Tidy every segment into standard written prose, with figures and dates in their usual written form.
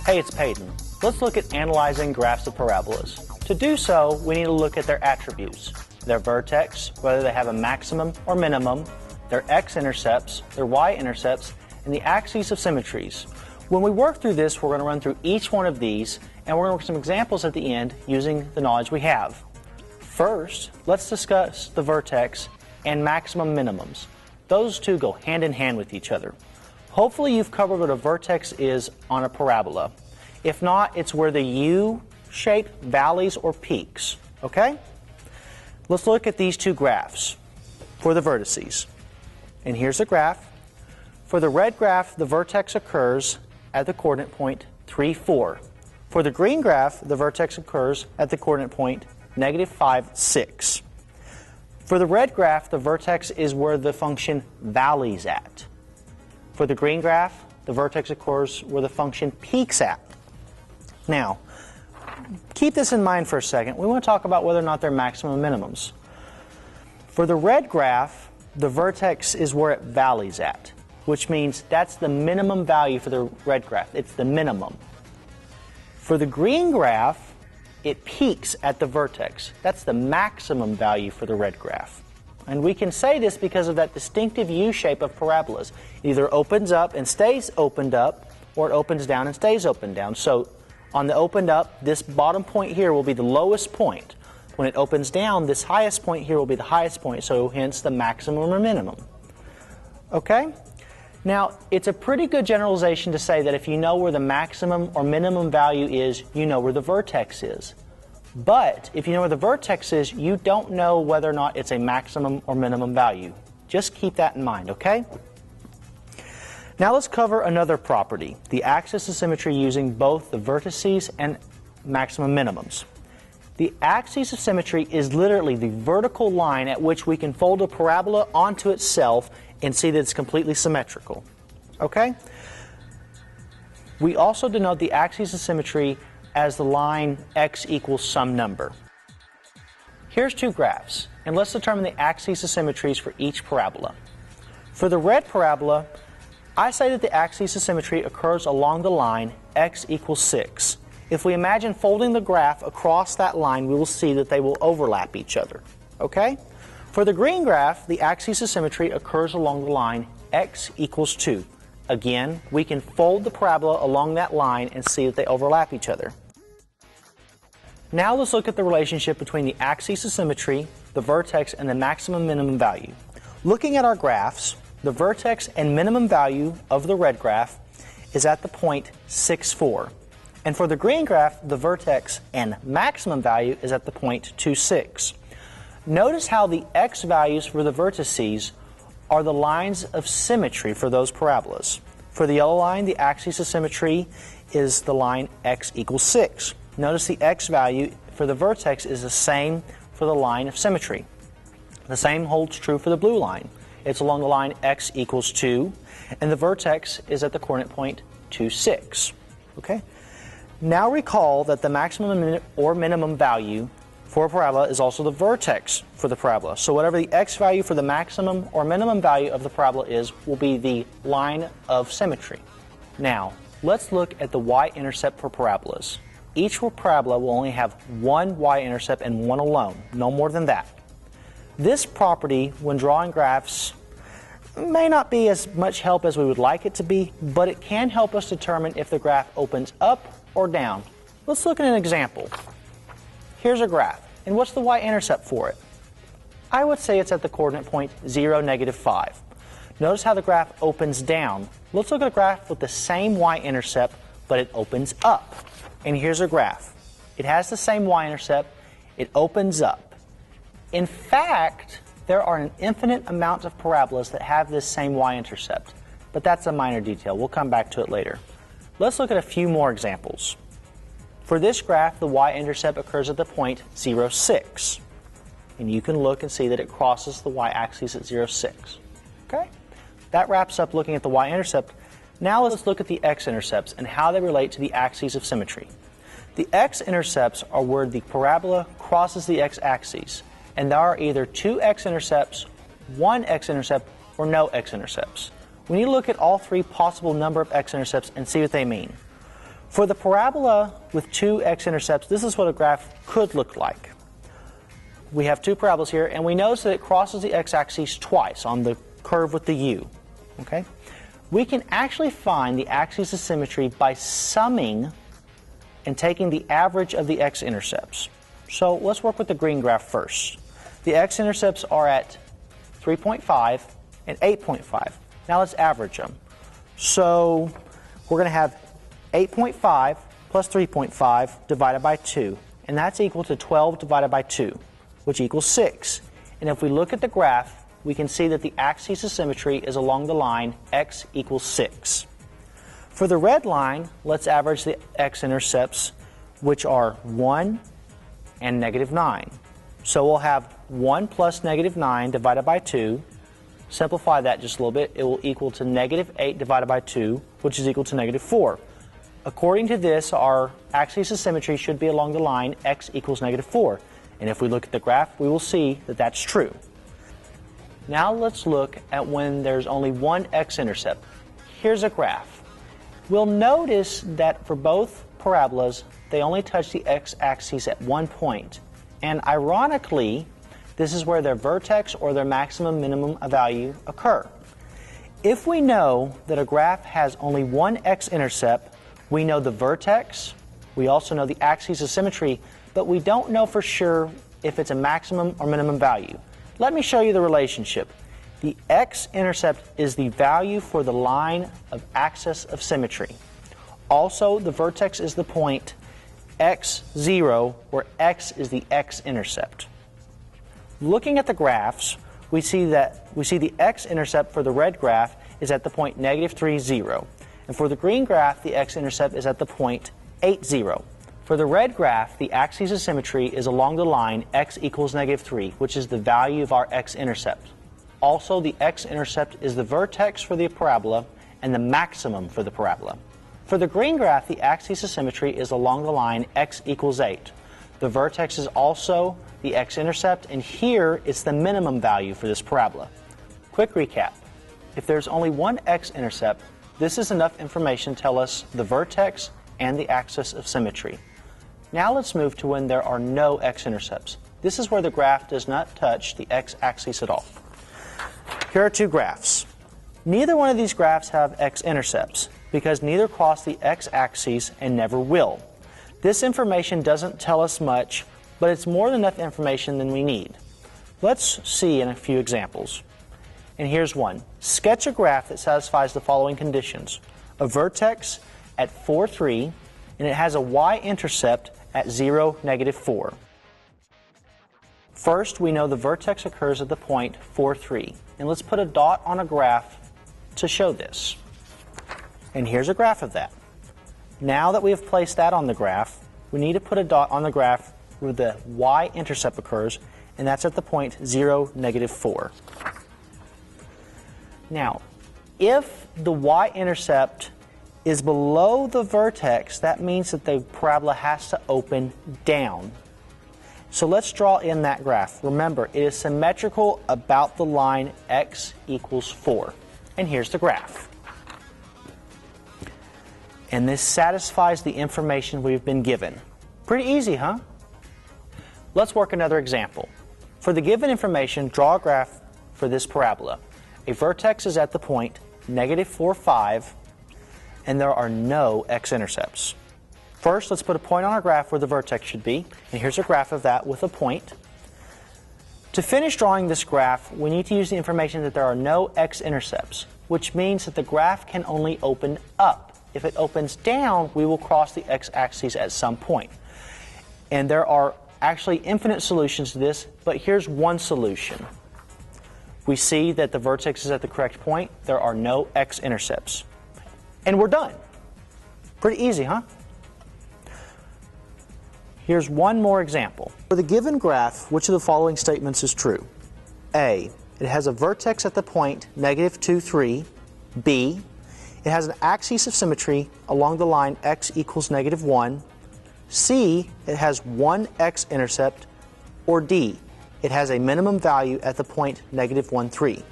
Hey, it's Peyton. Let's look at analyzing graphs of parabolas. To do so, we need to look at their attributes, their vertex, whether they have a maximum or minimum, their x-intercepts, their y-intercepts, and the axes of symmetries. When we work through this, we're going to run through each one of these, and we're going to work some examples at the end using the knowledge we have. First, let's discuss the vertex and maximum minimums. Those two go hand in hand with each other. Hopefully you've covered what a vertex is on a parabola. If not, it's where the U-shaped valleys or peaks. Okay? Let's look at these two graphs for the vertices. And here's the graph. For the red graph, the vertex occurs at the coordinate point 3, 4. For the green graph, the vertex occurs at the coordinate point -5, 6. For the red graph, the vertex is where the function valleys at. For the green graph, the vertex occurs where the function peaks at. Now, keep this in mind for a second. We want to talk about whether or not they're maximum minimums. For the red graph, the vertex is where it valleys at, which means that's the minimum value for the red graph. It's the minimum. For the green graph, it peaks at the vertex. That's the maximum value for the red graph. And we can say this because of that distinctive U shape of parabolas. It either opens up and stays opened up, or it opens down and stays opened down. So on the opened up, this bottom point here will be the lowest point. When it opens down, this highest point here will be the highest point, so hence the maximum or minimum. Okay? Now, it's a pretty good generalization to say that if you know where the maximum or minimum value is, you know where the vertex is. But if you know where the vertex is, you don't know whether or not it's a maximum or minimum value. Just keep that in mind, okay? Now let's cover another property, the axis of symmetry using both the vertices and maximum minimums. The axis of symmetry is literally the vertical line at which we can fold a parabola onto itself and see that it's completely symmetrical. Okay? We also denote the axis of symmetry as the line x equals some number. Here's two graphs, and let's determine the axes of symmetries for each parabola. For the red parabola, I say that the axis of symmetry occurs along the line x equals 6. If we imagine folding the graph across that line, we will see that they will overlap each other. Okay? For the green graph, the axis of symmetry occurs along the line x equals 2. Again, we can fold the parabola along that line and see that they overlap each other. Now let's look at the relationship between the axis of symmetry, the vertex, and the maximum minimum value. Looking at our graphs, the vertex and minimum value of the red graph is at the point 6, 4. And for the green graph, the vertex and maximum value is at the point 2, 6. Notice how the x values for the vertices are the lines of symmetry for those parabolas. For the yellow line, the axis of symmetry is the line x equals 6. Notice the x value for the vertex is the same for the line of symmetry. The same holds true for the blue line. It's along the line x equals 2, and the vertex is at the coordinate point 2, 6. Okay? Now recall that the maximum or minimum value for a parabola is also the vertex for the parabola. So whatever the x value for the maximum or minimum value of the parabola is will be the line of symmetry. Now, let's look at the y-intercept for parabolas. Each parabola will only have one y-intercept and one alone, no more than that. This property, when drawing graphs, may not be as much help as we would like it to be, but it can help us determine if the graph opens up or down. Let's look at an example. Here's a graph, and what's the y-intercept for it? I would say it's at the coordinate point 0, -5. Notice how the graph opens down. Let's look at a graph with the same y-intercept, but it opens up. And here's a graph. It has the same y-intercept. It opens up. In fact, there are an infinite amount of parabolas that have this same y-intercept, but that's a minor detail. We'll come back to it later. Let's look at a few more examples. For this graph, the y-intercept occurs at the point 0, 6. And you can look and see that it crosses the y-axis at 0, 6. Okay? That wraps up looking at the y-intercept. Now let's look at the x-intercepts and how they relate to the axes of symmetry. The x-intercepts are where the parabola crosses the x-axis, and there are either two x-intercepts, one x-intercept, or no x-intercepts. We need to look at all three possible number of x-intercepts and see what they mean. For the parabola with two x-intercepts, this is what a graph could look like. We have two parabolas here, and we notice that it crosses the x-axis twice on the curve with the u. Okay? We can actually find the axes of symmetry by summing and taking the average of the x-intercepts. So let's work with the green graph first. The x-intercepts are at 3.5 and 8.5. Now let's average them. So we're going to have 8.5 plus 3.5 divided by 2, and that's equal to 12 divided by 2, which equals 6. And if we look at the graph, we can see that the axis of symmetry is along the line x equals 6. For the red line, let's average the x-intercepts, which are 1 and -9. So we'll have 1 plus -9 divided by 2. Simplify that just a little bit. It will equal to -8 divided by 2, which is equal to -4. According to this, our axis of symmetry should be along the line x equals -4. And if we look at the graph, we will see that that's true. Now let's look at when there's only one x-intercept. Here's a graph. We'll notice that for both parabolas, they only touch the x-axis at one point. And ironically, this is where their vertex or their maximum minimum value occur. If we know that a graph has only one x-intercept, we know the vertex, we also know the axis of symmetry, but we don't know for sure if it's a maximum or minimum value. Let me show you the relationship. The x-intercept is the value for the line of axis of symmetry. Also, the vertex is the point x0, where x is the x-intercept. Looking at the graphs, we see the x-intercept for the red graph is at the point -3, 0. And for the green graph, the x-intercept is at the point 8, 0. For the red graph, the axis of symmetry is along the line x equals -3, which is the value of our x-intercept. Also, the x-intercept is the vertex for the parabola and the maximum for the parabola. For the green graph, the axis of symmetry is along the line x equals 8. The vertex is also the x-intercept, and here it's the minimum value for this parabola. Quick recap. If there's only one x-intercept, this is enough information to tell us the vertex and the axis of symmetry. Now let's move to when there are no x-intercepts. This is where the graph does not touch the x-axis at all. Here are two graphs. Neither one of these graphs have x-intercepts because neither cross the x-axis and never will. This information doesn't tell us much, but it's more than enough information than we need. Let's see in a few examples. And here's one. Sketch a graph that satisfies the following conditions. A vertex at 4, 3, and it has a y-intercept at 0, -4. First, we know the vertex occurs at the point 4, 3. And let's put a dot on a graph to show this. And here's a graph of that. Now that we have placed that on the graph, we need to put a dot on the graph where the y-intercept occurs, and that's at the point 0, -4. Now, if the y-intercept is below the vertex, that means that the parabola has to open down. So let's draw in that graph. Remember, it is symmetrical about the line x equals 4. And here's the graph. And this satisfies the information we've been given. Pretty easy, huh? Let's work another example. For the given information, draw a graph for this parabola. A vertex is at the point -4, 5, and there are no x-intercepts. First, let's put a point on our graph where the vertex should be, and here's a graph of that with a point. To finish drawing this graph, we need to use the information that there are no x-intercepts, which means that the graph can only open up. If it opens down, we will cross the x-axis at some point. And there are actually infinite solutions to this, but here's one solution. We see that the vertex is at the correct point. There are no x-intercepts. And we're done. Pretty easy, huh? Here's one more example. For the given graph, which of the following statements is true? A, it has a vertex at the point -2, 3. B, it has an axis of symmetry along the line x equals -1. C, it has one x-intercept. Or D, it has a minimum value at the point -1, 3.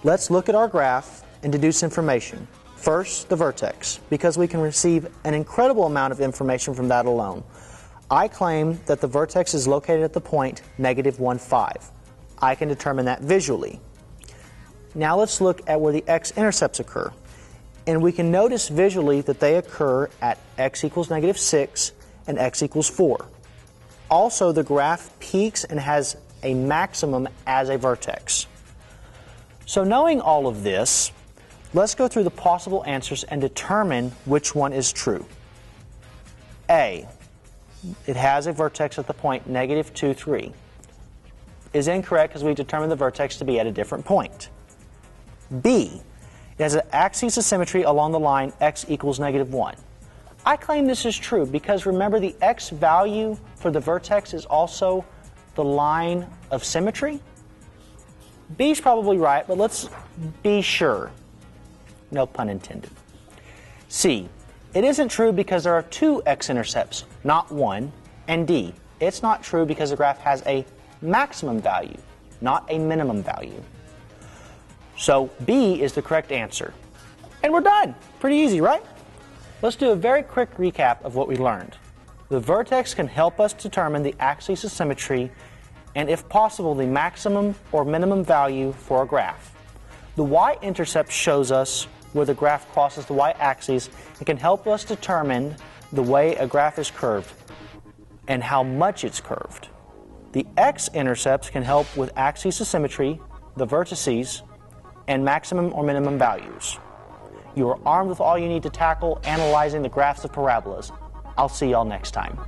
Let's look at our graph and deduce information. First, the vertex, because we can receive an incredible amount of information from that alone. I claim that the vertex is located at the point -1, 5. I can determine that visually. Now let's look at where the x-intercepts occur. And we can notice visually that they occur at x equals -6 and x equals 4. Also, the graph peaks and has a maximum as a vertex. So knowing all of this, let's go through the possible answers and determine which one is true. A, it has a vertex at the point -2, 3. Is incorrect because we determined the vertex to be at a different point. B, it has an axis of symmetry along the line x equals -1. I claim this is true because remember the x value for the vertex is also the line of symmetry. B is probably right, but let's be sure. No pun intended. C, it isn't true because there are 2 x-intercepts, not 1. And D, it's not true because the graph has a maximum value, not a minimum value. So B is the correct answer. And we're done. Pretty easy, right? Let's do a very quick recap of what we learned. The vertex can help us determine the axis of symmetry and, if possible, the maximum or minimum value for a graph. The y-intercept shows us where the graph crosses the y-axis and can help us determine the way a graph is curved and how much it's curved. The x-intercepts can help with axis of symmetry, the vertices, and maximum or minimum values. You are armed with all you need to tackle analyzing the graphs of parabolas. I'll see y'all next time.